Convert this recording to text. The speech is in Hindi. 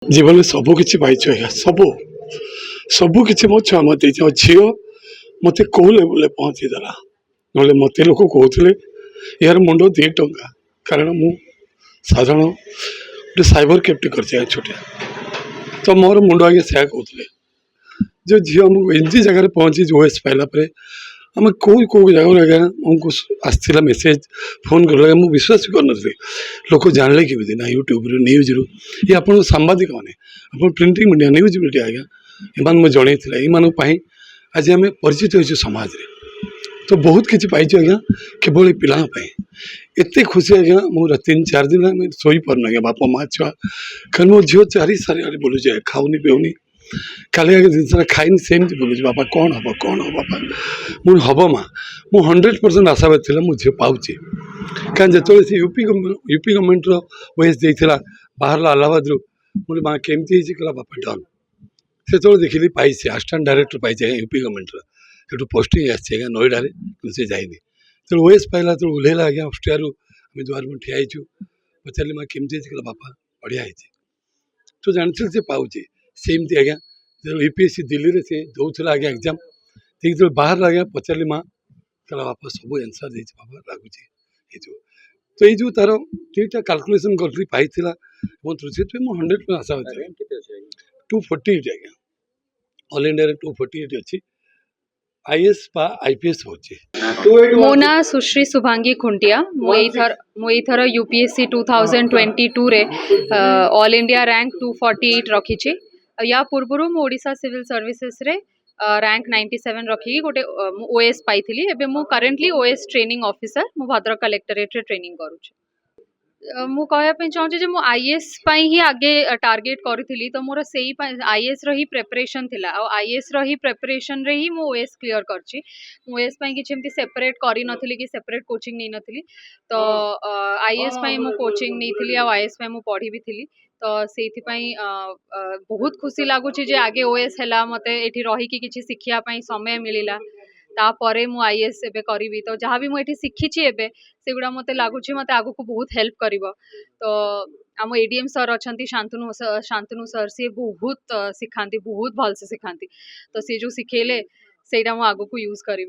जीवन में सबू किसी पाई आज्ञा सबू किसी मो छुआ मत झी मत कौ लेवल पहुँची देला ना मत लोग कहते यार मुंड 2 टंका कारण मु साधारण गोटे साइबर कैफ्टे कर छोटिया तो मोर मुंड आगे से कहते जो झील आमको एमती जगह पहुँची ओएस पाइला आम कौ कौ जगह आज्ञा आमको आसला मेसेज फोन कर विश्वास भी कर लोक जानले केमी ना यूट्यूब न्यूज रु ये आप सांबादिक मैंने आप प्रिंटिंग मीडिया न्यूज मीडिया आज्ञा एम जनई आज आम परिचित हो समाज रे तो बहुत किसी पाई आज्ञा केवल पाई एत खुशी आज्ञा मुझे 3-4 दिन शोई पार आज्ञा बापा माँ छुआ कारण मो झील 4 सारे बोलूँ खाऊनी पीऊनी काली आगे जिन खाई सेमती बोलूँ बापा कौन हम बापा मुझे हम माँ मु 100% आशावादी थी मुझे पाऊँच कारण जो से यूपी गवर्नमेंट ओएस देता बाहर अलाहाबाद मुझे माँ केमती कहला बापा डन से देखिली पाई असिस्टेंट डायरेक्टर पाई यूपी गवर्नमेंट पोस्टिंग आज्ञा नोएडा से जाइनी तो ओएस पाइला तो ओह्लैला आज्ञा अस्ट्रिया आम दुआर में ठिया पचारे माँ केमती कहला बापा बढ़िया तो जानते से पाँच सेमती आज्ञा जो यूपीएससी दिल्ली में से दौला आज्ञा एग्जाम ठीक जो बाहर आज्ञा पचारे माँ कहला बापा सब आंसर दे बाबा लगुच तो ये जो तार ठीकठाक काल्कुलेसन कर पाई से 100% आशा 248 आज्ञा ऑल इंडिया 248 अच्छी आईएएस आईपीएस हो मो ना सुश्री शुभांगी खुंटिया मुझर यूपीएससी 2022 रे ऑल इंडिया रैंक 248 रखी या पूर्व ओडिशा सिविल सर्विसेस रे रैंक 97 रखी गोटे ओएस पाई एबे मु करेंटली ओएस ट्रेनिंग ऑफिसर मु भद्रक कलेक्टरेट रे ट्रेनिंग करूँ मु कहवाई चाहूँ जो मुझे आईएएस ही आगे टार्गेट करी तो मोर से आईएएस रही प्रेपरेशन थिला आईएएस रही प्रेपरेशन रे ही मु ओएस क्लियर करची ओएस किसी सेपरेट करी नथली कि सेपरेट कोचिंग नहीं नथली तो आईएएस मु कोचिंग नहीं थी आईएएस मु पढ़ी भी थी तो से बहुत खुशी लगुच आगे ओएस है मत ये रही कि शिखिया समय मिलला तापरे मु आईएएस एबे करी तो जहाँ भी मुझे शिखी एबे सेगुड़ा मत लगुच मत आगु को बहुत हेल्प करिवो तो आम एडीएम सर अच्छा शांतनु सर सी बहुत सिखाती बहुत भल से सिखाती तो सी जो शिखेले से आगु को यूज करी।